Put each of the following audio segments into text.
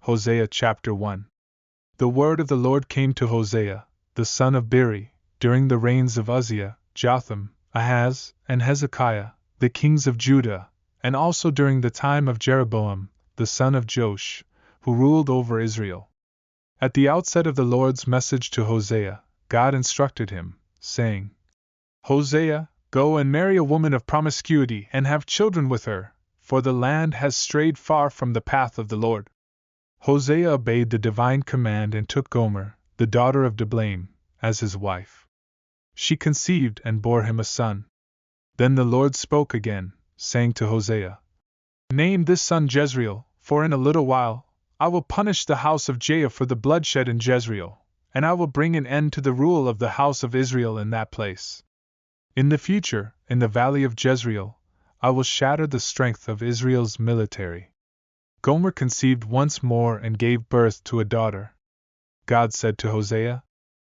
Hosea chapter 1. The word of the Lord came to Hosea, the son of Beeri, during the reigns of Uzziah, Jotham, Ahaz, and Hezekiah, the kings of Judah, and also during the time of Jeroboam, the son of Joash, who ruled over Israel. At the outset of the Lord's message to Hosea, God instructed him, saying, Hosea, go and marry a woman of promiscuity and have children with her, for the land has strayed far from the path of the Lord. Hosea obeyed the divine command and took Gomer, the daughter of Diblaim, as his wife. She conceived and bore him a son. Then the Lord spoke again, saying to Hosea, Name this son Jezreel, for in a little while I will punish the house of Jacob for the bloodshed in Jezreel, and I will bring an end to the rule of the house of Israel in that place. In the future, in the valley of Jezreel, I will shatter the strength of Israel's military. Gomer conceived once more and gave birth to a daughter. God said to Hosea,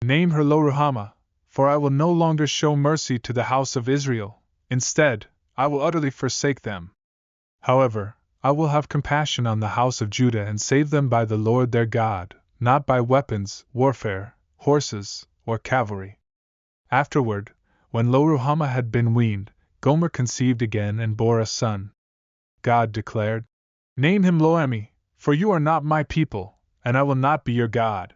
Name her Lo-ruhamah, for I will no longer show mercy to the house of Israel. Instead, I will utterly forsake them. However, I will have compassion on the house of Judah and save them by the Lord their God, not by weapons, warfare, horses, or cavalry. Afterward, when Lo-ruhamah had been weaned, Gomer conceived again and bore a son. God declared, Name him Lo-ammi, for you are not my people, and I will not be your God.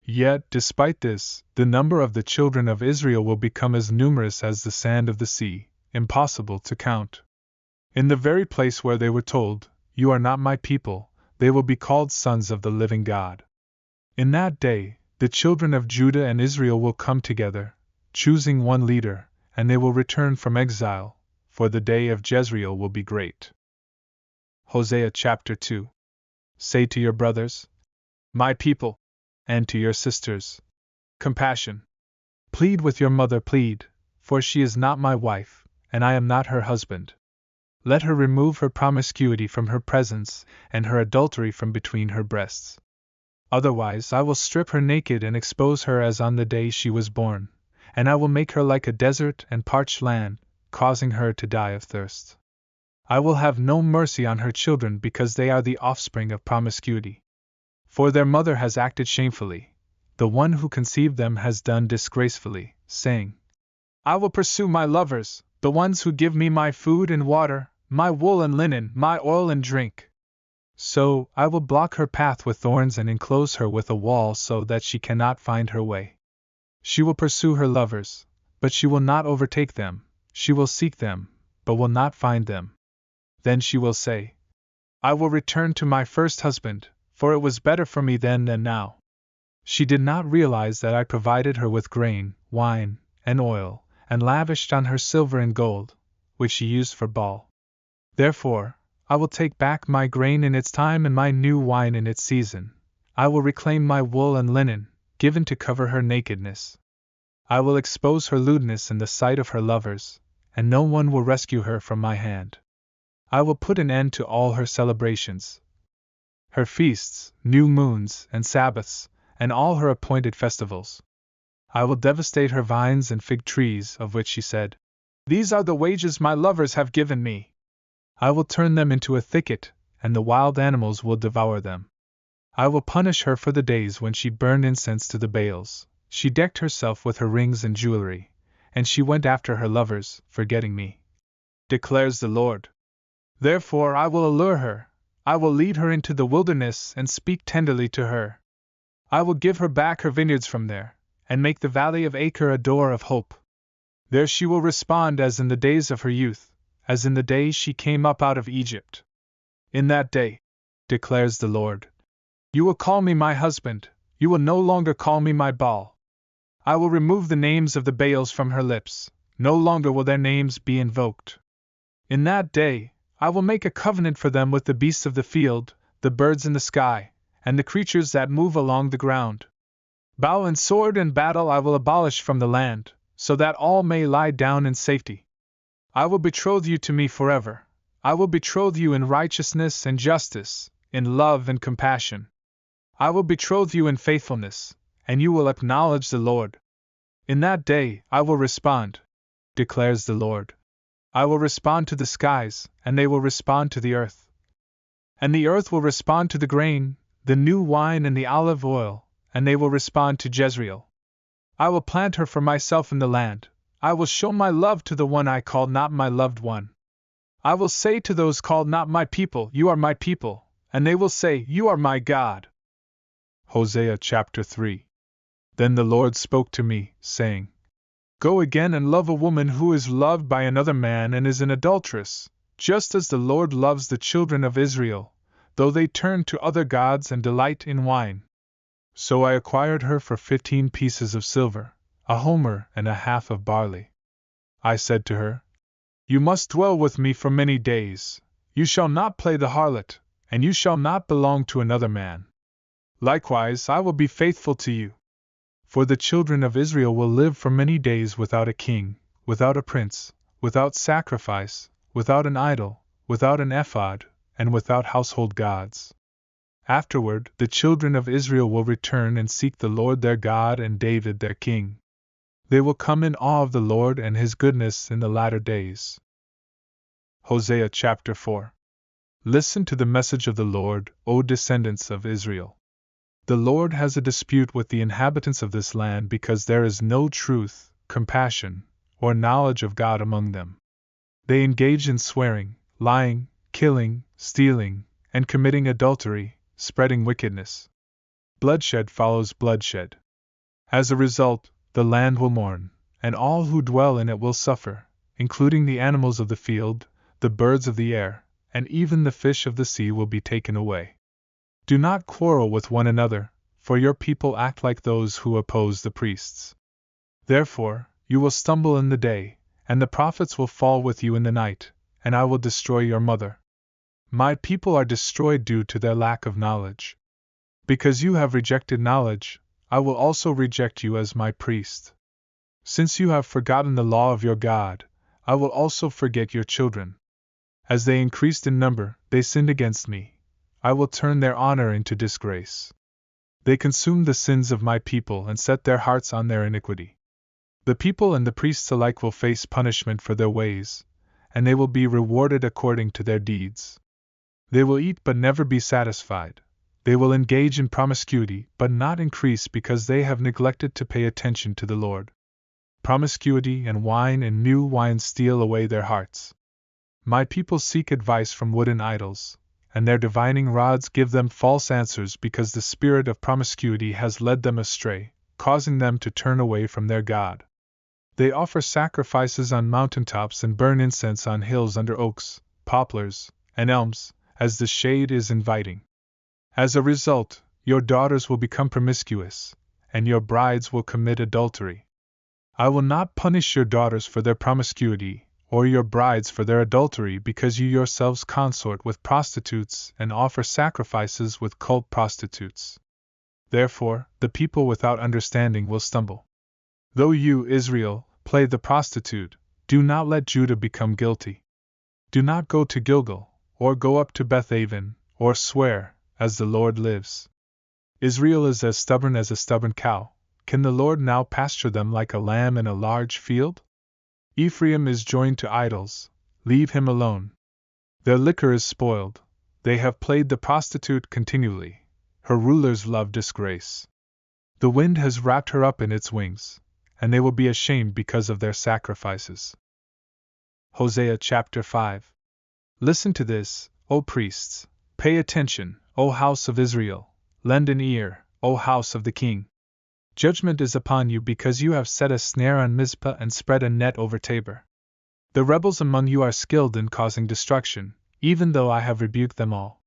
Yet, despite this, the number of the children of Israel will become as numerous as the sand of the sea, impossible to count. In the very place where they were told, You are not my people, they will be called sons of the living God. In that day, the children of Judah and Israel will come together, choosing one leader, and they will return from exile, for the day of Jezreel will be great. Hosea chapter 2. Say to your brothers, My people, and to your sisters, compassion. Plead with your mother, plead, for she is not my wife, and I am not her husband. Let her remove her promiscuity from her presence, and her adultery from between her breasts. Otherwise I will strip her naked and expose her as on the day she was born, and I will make her like a desert and parched land, causing her to die of thirst. I will have no mercy on her children because they are the offspring of promiscuity. For their mother has acted shamefully, the one who conceived them has done disgracefully, saying, I will pursue my lovers, the ones who give me my food and water, my wool and linen, my oil and drink. So I will block her path with thorns and enclose her with a wall so that she cannot find her way. She will pursue her lovers, but she will not overtake them, she will seek them, but will not find them. Then she will say, I will return to my first husband, for it was better for me then than now. She did not realize that I provided her with grain, wine, and oil, and lavished on her silver and gold, which she used for Baal. Therefore, I will take back my grain in its time and my new wine in its season. I will reclaim my wool and linen, given to cover her nakedness. I will expose her lewdness in the sight of her lovers, and no one will rescue her from my hand. I will put an end to all her celebrations, her feasts, new moons, and Sabbaths, and all her appointed festivals. I will devastate her vines and fig trees, of which she said, These are the wages my lovers have given me. I will turn them into a thicket, and the wild animals will devour them. I will punish her for the days when she burned incense to the Baals. She decked herself with her rings and jewelry, and she went after her lovers, forgetting me, declares the Lord. Therefore I will allure her, I will lead her into the wilderness and speak tenderly to her. I will give her back her vineyards from there, and make the valley of Achor a door of hope. There she will respond as in the days of her youth, as in the day she came up out of Egypt. In that day, declares the Lord, you will call me my husband, you will no longer call me my Baal. I will remove the names of the Baals from her lips, no longer will their names be invoked. In that day, I will make a covenant for them with the beasts of the field, the birds in the sky, and the creatures that move along the ground. Bow and sword and battle I will abolish from the land, so that all may lie down in safety. I will betroth you to me forever. I will betroth you in righteousness and justice, in love and compassion. I will betroth you in faithfulness, and you will acknowledge the Lord. In that day I will respond, declares the Lord. I will respond to the skies, and they will respond to the earth. And the earth will respond to the grain, the new wine and the olive oil, and they will respond to Jezreel. I will plant her for myself in the land. I will show my love to the one I call not my loved one. I will say to those called not my people, you are my people, and they will say, you are my God. Hosea chapter 3. Then the Lord spoke to me, saying, Go again and love a woman who is loved by another man and is an adulteress, just as the Lord loves the children of Israel, though they turn to other gods and delight in wine. So I acquired her for 15 pieces of silver, a homer and a half of barley. I said to her, You must dwell with me for many days, you shall not play the harlot, and you shall not belong to another man. Likewise I will be faithful to you. For the children of Israel will live for many days without a king, without a prince, without sacrifice, without an idol, without an ephod, and without household gods. Afterward, the children of Israel will return and seek the Lord their God and David their king. They will come in awe of the Lord and his goodness in the latter days. Hosea chapter 4. Listen to the message of the Lord, O descendants of Israel. The Lord has a dispute with the inhabitants of this land because there is no truth, compassion, or knowledge of God among them. They engage in swearing, lying, killing, stealing, and committing adultery, spreading wickedness. Bloodshed follows bloodshed. As a result, the land will mourn, and all who dwell in it will suffer, including the animals of the field, the birds of the air, and even the fish of the sea will be taken away. Do not quarrel with one another, for your people act like those who oppose the priests. Therefore, you will stumble in the day, and the prophets will fall with you in the night, and I will destroy your mother. My people are destroyed due to their lack of knowledge. Because you have rejected knowledge, I will also reject you as my priest. Since you have forgotten the law of your God, I will also forget your children. As they increased in number, they sinned against me. I will turn their honor into disgrace. They consumed the sins of my people and set their hearts on their iniquity. The people and the priests alike will face punishment for their ways, and they will be rewarded according to their deeds. They will eat but never be satisfied. They will engage in promiscuity but not increase because they have neglected to pay attention to the Lord. Promiscuity and wine and new wine steal away their hearts. My people seek advice from wooden idols, and their divining rods give them false answers because the spirit of promiscuity has led them astray, causing them to turn away from their God. They offer sacrifices on mountaintops and burn incense on hills under oaks, poplars, and elms, as the shade is inviting. As a result, your daughters will become promiscuous, and your brides will commit adultery. I will not punish your daughters for their promiscuity, or your brides for their adultery because you yourselves consort with prostitutes and offer sacrifices with cult prostitutes. Therefore, the people without understanding will stumble. Though you, Israel, play the prostitute, do not let Judah become guilty. Do not go to Gilgal, or go up to Beth-aven, or swear, as the Lord lives. Israel is as stubborn as a stubborn cow. Can the Lord now pasture them like a lamb in a large field? Ephraim is joined to idols, leave him alone. Their liquor is spoiled, they have played the prostitute continually, her rulers love disgrace. The wind has wrapped her up in its wings, and they will be ashamed because of their sacrifices. Hosea chapter 5. Listen to this, O priests, pay attention, O house of Israel, lend an ear, O house of the king. Judgment is upon you because you have set a snare on Mizpah and spread a net over Tabor. The rebels among you are skilled in causing destruction, even though I have rebuked them all.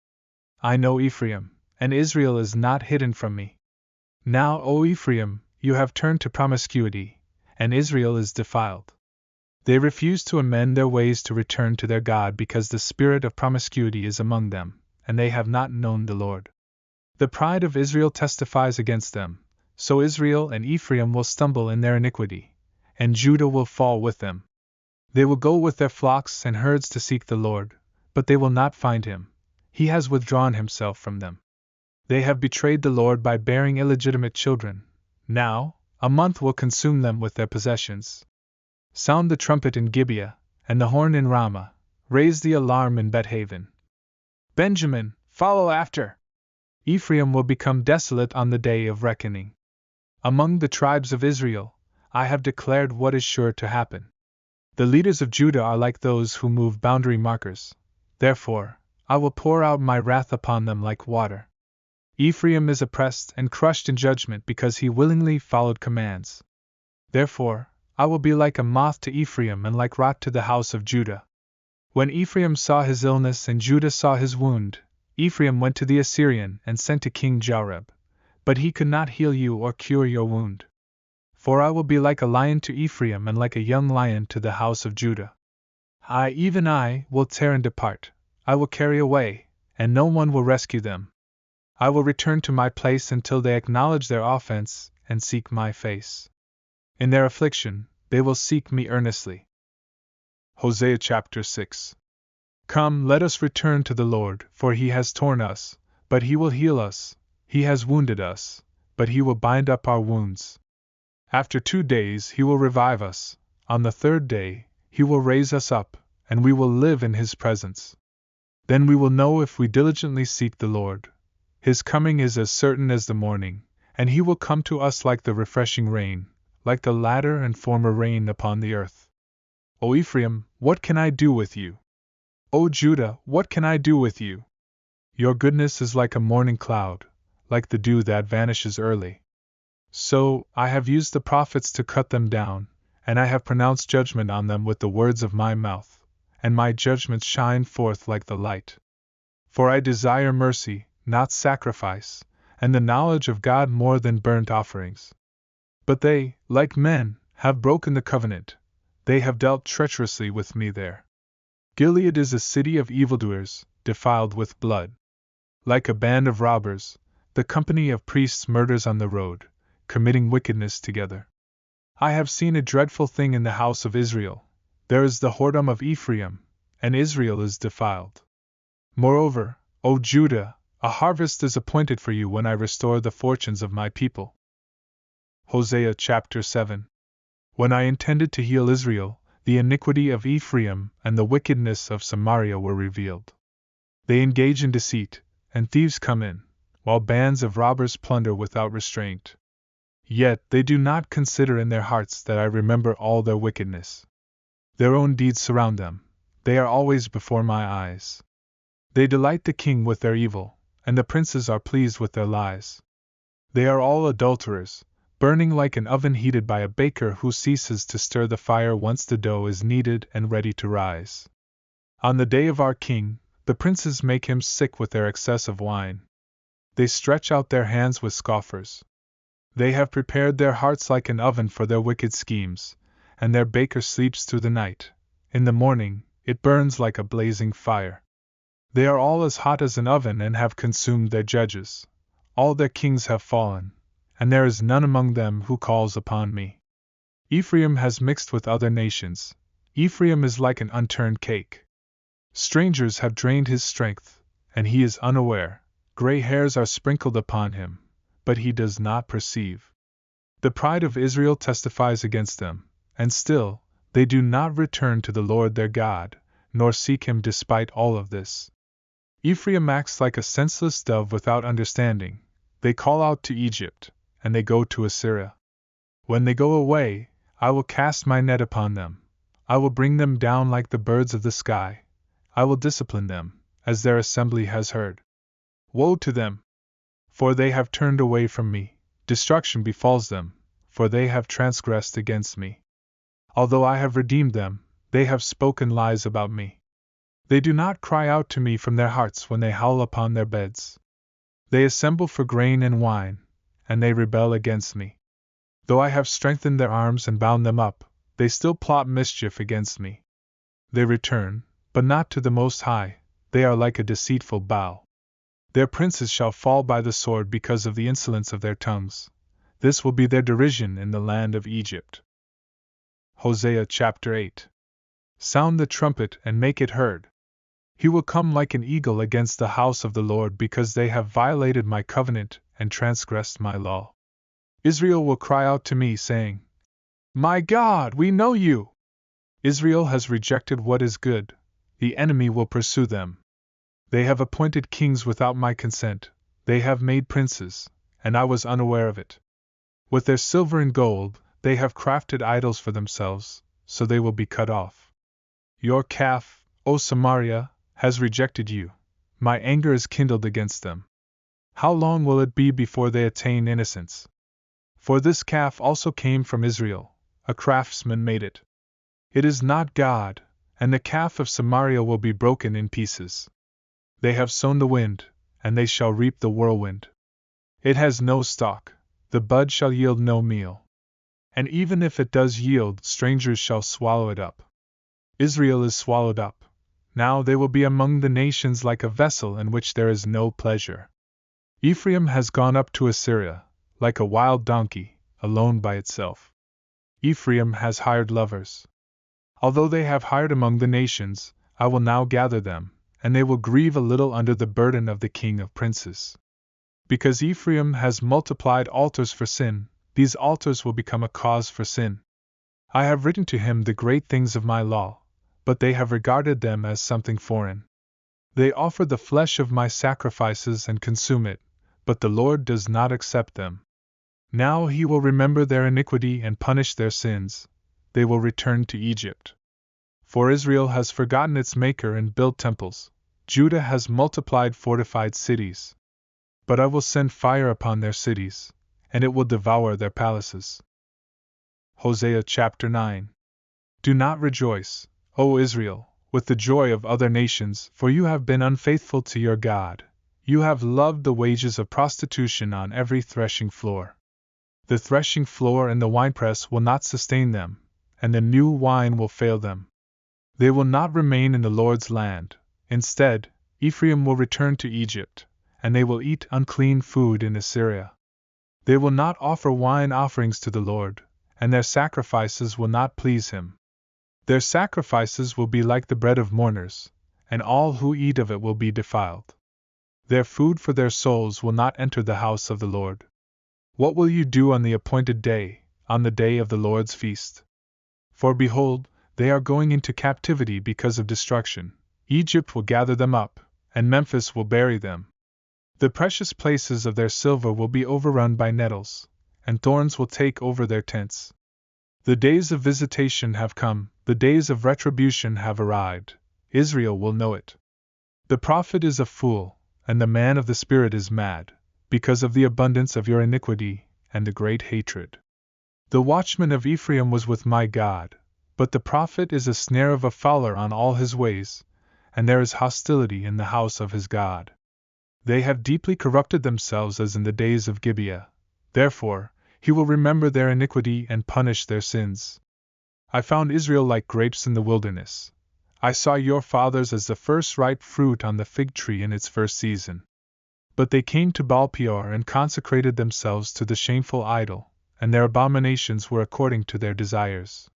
I know Ephraim, and Israel is not hidden from me. Now, O Ephraim, you have turned to promiscuity, and Israel is defiled. They refuse to amend their ways to return to their God because the spirit of promiscuity is among them, and they have not known the Lord. The pride of Israel testifies against them. So Israel and Ephraim will stumble in their iniquity, and Judah will fall with them. They will go with their flocks and herds to seek the Lord, but they will not find him. He has withdrawn himself from them. They have betrayed the Lord by bearing illegitimate children. Now, a month will consume them with their possessions. Sound the trumpet in Gibeah, and the horn in Ramah, raise the alarm in Beth-aven. Benjamin, follow after! Ephraim will become desolate on the day of reckoning. Among the tribes of Israel, I have declared what is sure to happen. The leaders of Judah are like those who move boundary markers. Therefore, I will pour out my wrath upon them like water. Ephraim is oppressed and crushed in judgment because he willingly followed commands. Therefore, I will be like a moth to Ephraim and like rot to the house of Judah. When Ephraim saw his illness and Judah saw his wound, Ephraim went to the Assyrian and sent to King Jareb. But he could not heal you or cure your wound. For I will be like a lion to Ephraim and like a young lion to the house of Judah. I, even I, will tear and depart. I will carry away, and no one will rescue them. I will return to my place until they acknowledge their offense and seek my face. In their affliction, they will seek me earnestly. Hosea chapter 6. Come, let us return to the Lord, for he has torn us, but he will heal us. He has wounded us, but he will bind up our wounds. After 2 days he will revive us. On the 3rd day, he will raise us up, and we will live in his presence. Then we will know if we diligently seek the Lord. His coming is as certain as the morning, and he will come to us like the refreshing rain, like the latter and former rain upon the earth. O Ephraim, what can I do with you? O Judah, what can I do with you? Your goodness is like a morning cloud, like the dew that vanishes early. So, I have used the prophets to cut them down, and I have pronounced judgment on them with the words of my mouth, and my judgments shine forth like the light. For I desire mercy, not sacrifice, and the knowledge of God more than burnt offerings. But they, like men, have broken the covenant. They have dealt treacherously with me there. Gilead is a city of evildoers, defiled with blood. Like a band of robbers, the company of priests murders on the road, committing wickedness together. I have seen a dreadful thing in the house of Israel. There is the whoredom of Ephraim, and Israel is defiled. Moreover, O Judah, a harvest is appointed for you when I restore the fortunes of my people. Hosea chapter 7. When I intended to heal Israel, the iniquity of Ephraim and the wickedness of Samaria were revealed. They engage in deceit, and thieves come in, while bands of robbers plunder without restraint. Yet they do not consider in their hearts that I remember all their wickedness. Their own deeds surround them, they are always before my eyes. They delight the king with their evil, and the princes are pleased with their lies. They are all adulterers, burning like an oven heated by a baker who ceases to stir the fire once the dough is kneaded and ready to rise. On the day of our king, the princes make him sick with their excess of wine. They stretch out their hands with scoffers. They have prepared their hearts like an oven for their wicked schemes, and their baker sleeps through the night. In the morning, it burns like a blazing fire. They are all as hot as an oven and have consumed their judges. All their kings have fallen, and there is none among them who calls upon me. Ephraim has mixed with other nations. Ephraim is like an unturned cake. Strangers have drained his strength, and he is unaware. Gray hairs are sprinkled upon him, but he does not perceive. The pride of Israel testifies against them, and still, they do not return to the Lord their God, nor seek him despite all of this. Ephraim acts like a senseless dove without understanding. They call out to Egypt, and they go to Assyria. When they go away, I will cast my net upon them. I will bring them down like the birds of the sky. I will discipline them, as their assembly has heard. Woe to them! For they have turned away from me. Destruction befalls them, for they have transgressed against me. Although I have redeemed them, they have spoken lies about me. They do not cry out to me from their hearts when they howl upon their beds. They assemble for grain and wine, and they rebel against me. Though I have strengthened their arms and bound them up, they still plot mischief against me. They return, but not to the Most High. They are like a deceitful Baal. Their princes shall fall by the sword because of the insolence of their tongues. This will be their derision in the land of Egypt. Hosea chapter 8. Sound the trumpet and make it heard. He will come like an eagle against the house of the Lord because they have violated my covenant and transgressed my law. Israel will cry out to me, saying, My God, we know you! Israel has rejected what is good. The enemy will pursue them. They have appointed kings without my consent. They have made princes, and I was unaware of it. With their silver and gold, they have crafted idols for themselves, so they will be cut off. Your calf, O Samaria, has rejected you. My anger is kindled against them. How long will it be before they attain innocence? For this calf also came from Israel, a craftsman made it. It is not God, and the calf of Samaria will be broken in pieces. They have sown the wind, and they shall reap the whirlwind. It has no stalk, the bud shall yield no meal. And even if it does yield, strangers shall swallow it up. Israel is swallowed up. Now they will be among the nations like a vessel in which there is no pleasure. Ephraim has gone up to Assyria, like a wild donkey, alone by itself. Ephraim has hired lovers. Although they have hired among the nations, I will now gather them, and they will grieve a little under the burden of the king of princes. Because Ephraim has multiplied altars for sin, these altars will become a cause for sin. I have written to him the great things of my law, but they have regarded them as something foreign. They offer the flesh of my sacrifices and consume it, but the Lord does not accept them. Now he will remember their iniquity and punish their sins. They will return to Egypt. For Israel has forgotten its Maker and built temples. Judah has multiplied fortified cities. But I will send fire upon their cities, and it will devour their palaces. Hosea chapter 9. Do not rejoice, O Israel, with the joy of other nations, for you have been unfaithful to your God. You have loved the wages of prostitution on every threshing floor. The threshing floor and the winepress will not sustain them, and the new wine will fail them. They will not remain in the Lord's land. Instead, Ephraim will return to Egypt, and they will eat unclean food in Assyria. They will not offer wine offerings to the Lord, and their sacrifices will not please him. Their sacrifices will be like the bread of mourners, and all who eat of it will be defiled. Their food for their souls will not enter the house of the Lord. What will you do on the appointed day, on the day of the Lord's feast? For behold, they are going into captivity because of destruction. Egypt will gather them up, and Memphis will bury them. The precious places of their silver will be overrun by nettles, and thorns will take over their tents. The days of visitation have come, the days of retribution have arrived. Israel will know it. The prophet is a fool, and the man of the Spirit is mad, because of the abundance of your iniquity and the great hatred. The watchman of Ephraim was with my God, but the prophet is a snare of a fowler on all his ways, and there is hostility in the house of his God. They have deeply corrupted themselves as in the days of Gibeah. Therefore, he will remember their iniquity and punish their sins. I found Israel like grapes in the wilderness. I saw your fathers as the first ripe fruit on the fig tree in its first season. But they came to Baal Peor and consecrated themselves to the shameful idol, and their abominations were according to their desires.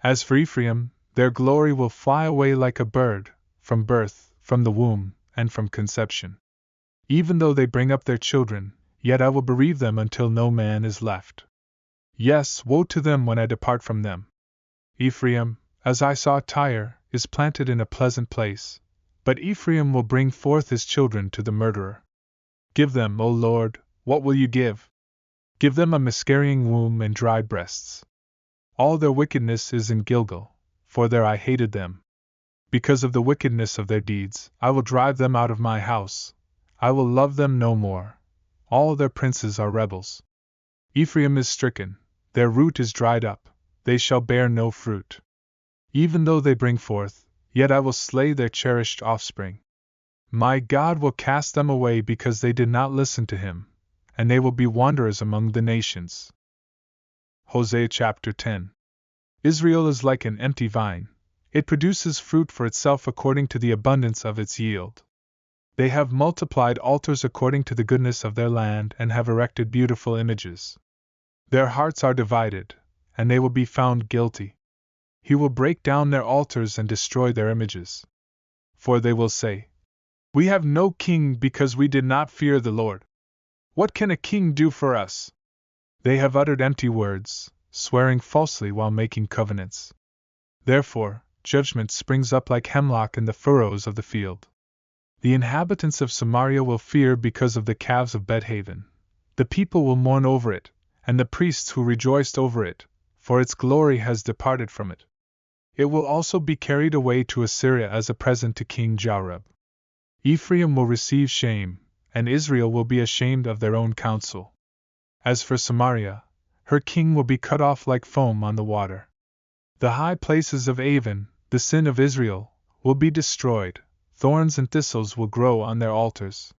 As for Ephraim, their glory will fly away like a bird, from birth, from the womb, and from conception. Even though they bring up their children, yet I will bereave them until no man is left. Yes, woe to them when I depart from them. Ephraim, as I saw Tyre, is planted in a pleasant place, but Ephraim will bring forth his children to the murderer. Give them, O Lord, what will you give? Give them a miscarrying womb and dry breasts. All their wickedness is in Gilgal, for there I hated them. Because of the wickedness of their deeds, I will drive them out of my house. I will love them no more. All their princes are rebels. Ephraim is stricken, their root is dried up, they shall bear no fruit. Even though they bring forth, yet I will slay their cherished offspring. My God will cast them away because they did not listen to him, and they will be wanderers among the nations. Hosea chapter 10. Israel is like an empty vine. It produces fruit for itself according to the abundance of its yield. They have multiplied altars according to the goodness of their land and have erected beautiful images. Their hearts are divided, and they will be found guilty. He will break down their altars and destroy their images. For they will say, We have no king because we did not fear the Lord. What can a king do for us? They have uttered empty words, swearing falsely while making covenants. Therefore, judgment springs up like hemlock in the furrows of the field. The inhabitants of Samaria will fear because of the calves of Bethaven. The people will mourn over it, and the priests who rejoiced over it, for its glory has departed from it. It will also be carried away to Assyria as a present to King Jareb. Ephraim will receive shame, and Israel will be ashamed of their own counsel. As for Samaria, her king will be cut off like foam on the water. The high places of Avon, the sin of Israel, will be destroyed. Thorns and thistles will grow on their altars.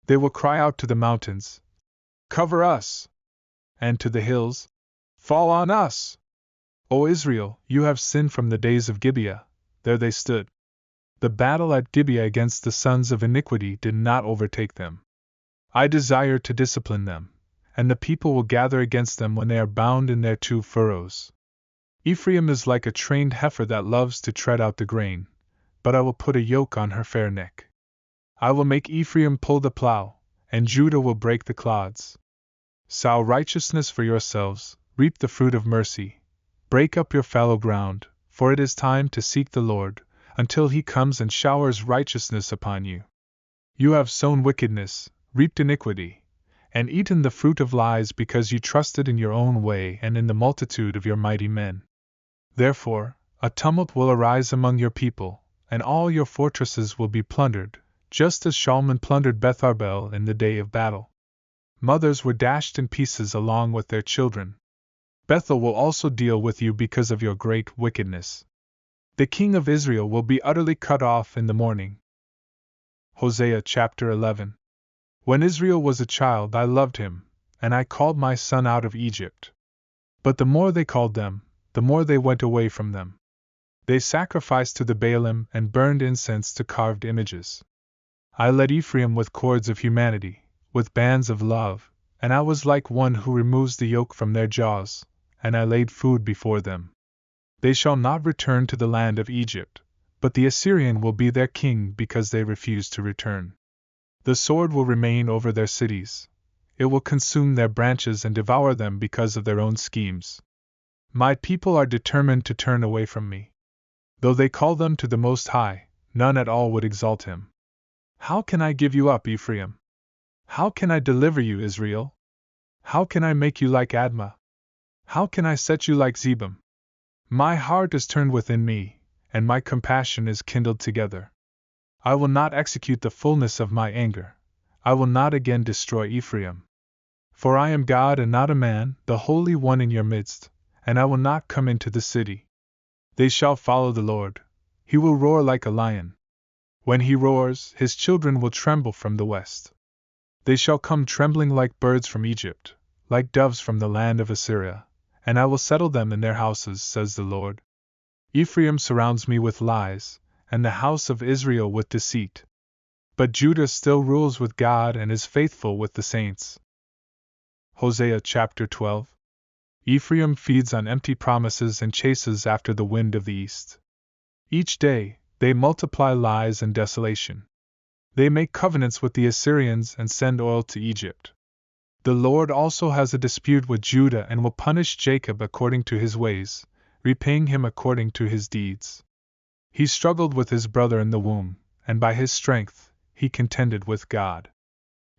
They will cry out to the mountains, "Cover us!" and to the hills, "Fall on us!" O Israel, you have sinned from the days of Gibeah, there they stood. The battle at Gibeah against the sons of iniquity did not overtake them. I desire to discipline them, and the people will gather against them when they are bound in their 2 furrows. Ephraim is like a trained heifer that loves to tread out the grain, but I will put a yoke on her fair neck. I will make Ephraim pull the plow, and Judah will break the clods. Sow righteousness for yourselves, reap the fruit of mercy. Break up your fallow ground, for it is time to seek the Lord, until he comes and showers righteousness upon you. You have sown wickedness, reaped iniquity, and eaten the fruit of lies because you trusted in your own way and in the multitude of your mighty men. Therefore, a tumult will arise among your people, and all your fortresses will be plundered, just as Shalman plundered Betharbel in the day of battle. Mothers were dashed in pieces along with their children. Bethel will also deal with you because of your great wickedness. The king of Israel will be utterly cut off in the morning. Hosea chapter 11. When Israel was a child, I loved him, and I called my son out of Egypt. But the more they called them, the more they went away from them. They sacrificed to the Baalim and burned incense to carved images. I led Ephraim with cords of humanity, with bands of love, and I was like one who removes the yoke from their jaws, and I laid food before them. They shall not return to the land of Egypt, but the Assyrian will be their king because they refuse to return. The sword will remain over their cities. It will consume their branches and devour them because of their own schemes. My people are determined to turn away from me. Though they call them to the Most High, none at all would exalt him. How can I give you up, Ephraim? How can I deliver you, Israel? How can I make you like Admah? How can I set you like Zebum? My heart is turned within me, and my compassion is kindled together. I will not execute the fullness of my anger. I will not again destroy Ephraim. For I am God and not a man, the Holy One in your midst, and I will not come into the city. They shall follow the Lord. He will roar like a lion. When he roars, his children will tremble from the west. They shall come trembling like birds from Egypt, like doves from the land of Assyria, and I will settle them in their houses, says the Lord. Ephraim surrounds me with lies, and the house of Israel with deceit. But Judah still rules with God and is faithful with the saints. Hosea chapter 12. Ephraim feeds on empty promises and chases after the wind of the east. Each day, they multiply lies and desolation. They make covenants with the Assyrians and send oil to Egypt. The Lord also has a dispute with Judah and will punish Jacob according to his ways, repaying him according to his deeds. He struggled with his brother in the womb, and by his strength, he contended with God.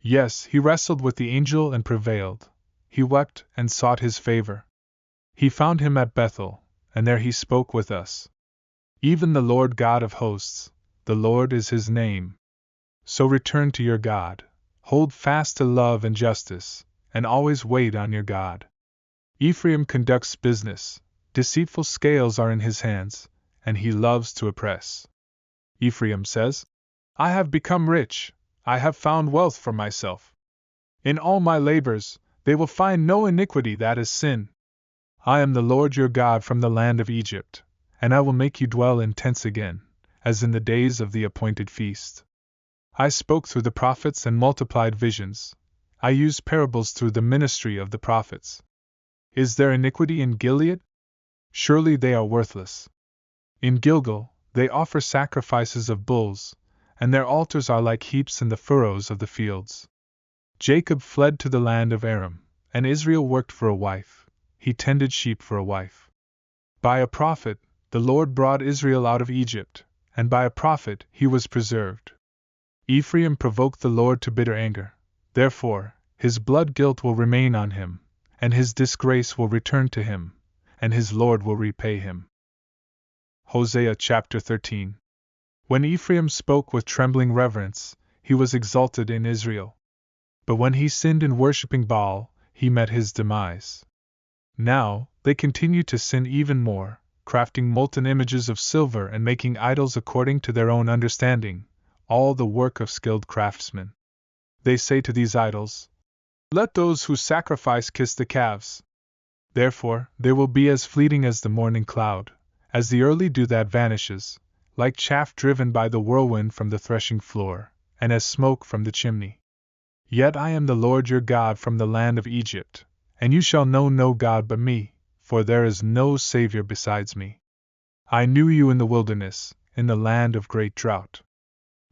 Yes, he wrestled with the angel and prevailed. He wept and sought his favor. He found him at Bethel, and there he spoke with us. Even the Lord God of hosts, the Lord is his name. So return to your God, hold fast to love and justice, and always wait on your God. Ephraim conducts business, deceitful scales are in his hands, and he loves to oppress. Ephraim says, I have become rich, I have found wealth for myself. In all my labors, they will find no iniquity that is sin. I am the Lord your God from the land of Egypt, and I will make you dwell in tents again, as in the days of the appointed feast. I spoke through the prophets and multiplied visions. I used parables through the ministry of the prophets. Is there iniquity in Gilead? Surely they are worthless. In Gilgal, they offer sacrifices of bulls, and their altars are like heaps in the furrows of the fields. Jacob fled to the land of Aram, and Israel worked for a wife. He tended sheep for a wife. By a prophet, the Lord brought Israel out of Egypt, and by a prophet he was preserved. Ephraim provoked the Lord to bitter anger, therefore, his blood guilt will remain on him, and his disgrace will return to him, and his Lord will repay him. Hosea chapter 13. When Ephraim spoke with trembling reverence, he was exalted in Israel. But when he sinned in worshipping Baal, he met his demise. Now, they continue to sin even more, crafting molten images of silver and making idols according to their own understanding, all the work of skilled craftsmen. They say to these idols, "Let those who sacrifice kiss the calves." Therefore, they will be as fleeting as the morning cloud, as the early dew that vanishes, like chaff driven by the whirlwind from the threshing floor, and as smoke from the chimney. Yet I am the Lord your God from the land of Egypt, and you shall know no God but me, for there is no Savior besides me. I knew you in the wilderness, in the land of great drought.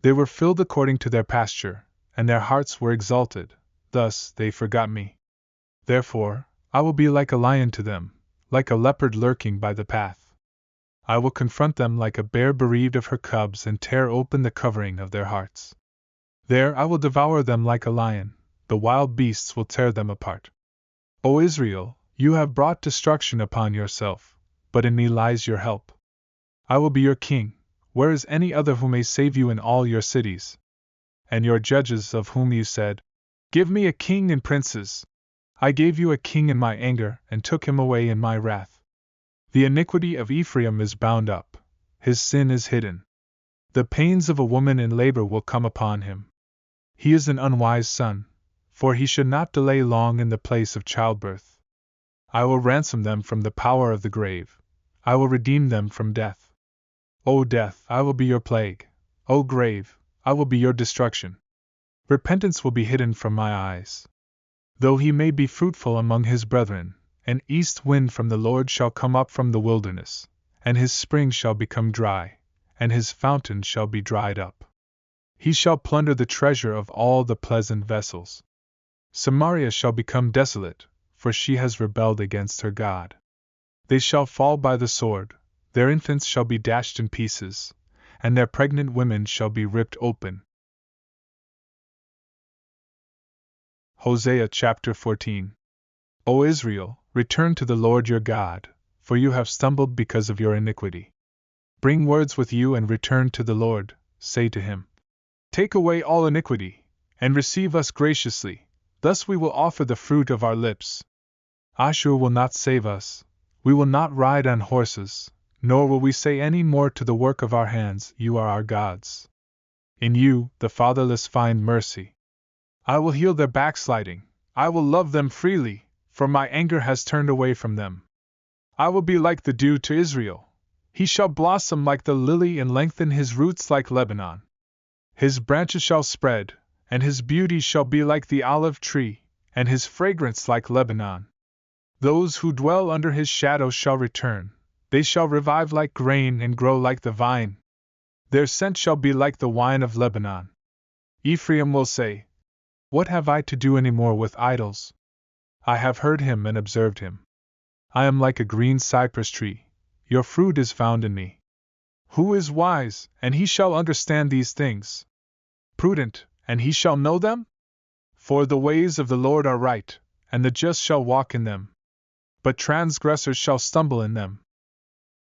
They were filled according to their pasture, and their hearts were exalted, thus they forgot me. Therefore, I will be like a lion to them, like a leopard lurking by the path. I will confront them like a bear bereaved of her cubs and tear open the covering of their hearts. There I will devour them like a lion, the wild beasts will tear them apart. O Israel, you have brought destruction upon yourself, but in me lies your help. I will be your king, where is any other who may save you in all your cities? And your judges of whom you said, "Give me a king and princes." I gave you a king in my anger and took him away in my wrath. The iniquity of Ephraim is bound up, his sin is hidden. The pains of a woman in labor will come upon him. He is an unwise son, for he should not delay long in the place of childbirth. I will ransom them from the power of the grave. I will redeem them from death. O death, I will be your plague. O grave, I will be your destruction. Repentance will be hidden from my eyes. Though he may be fruitful among his brethren, an east wind from the Lord shall come up from the wilderness, and his spring shall become dry, and his fountain shall be dried up. He shall plunder the treasure of all the pleasant vessels. Samaria shall become desolate, for she has rebelled against her God. They shall fall by the sword, their infants shall be dashed in pieces, and their pregnant women shall be ripped open. Hosea chapter 14. O Israel, return to the Lord your God, for you have stumbled because of your iniquity. Bring words with you and return to the Lord, say to him, "Take away all iniquity, and receive us graciously, thus we will offer the fruit of our lips." Ashur will not save us, we will not ride on horses, nor will we say any more to the work of our hands, "You are our gods." In you, the fatherless find mercy. I will heal their backsliding, I will love them freely, for my anger has turned away from them. I will be like the dew to Israel. He shall blossom like the lily and lengthen his roots like Lebanon. His branches shall spread, and his beauty shall be like the olive tree, and his fragrance like Lebanon. Those who dwell under his shadow shall return, they shall revive like grain and grow like the vine. Their scent shall be like the wine of Lebanon. Ephraim will say, "What have I to do any more with idols?" I have heard him and observed him. I am like a green cypress tree, your fruit is found in me. Who is wise, and he shall understand these things? Prudent, and he shall know them? For the ways of the Lord are right, and the just shall walk in them. But transgressors shall stumble in them,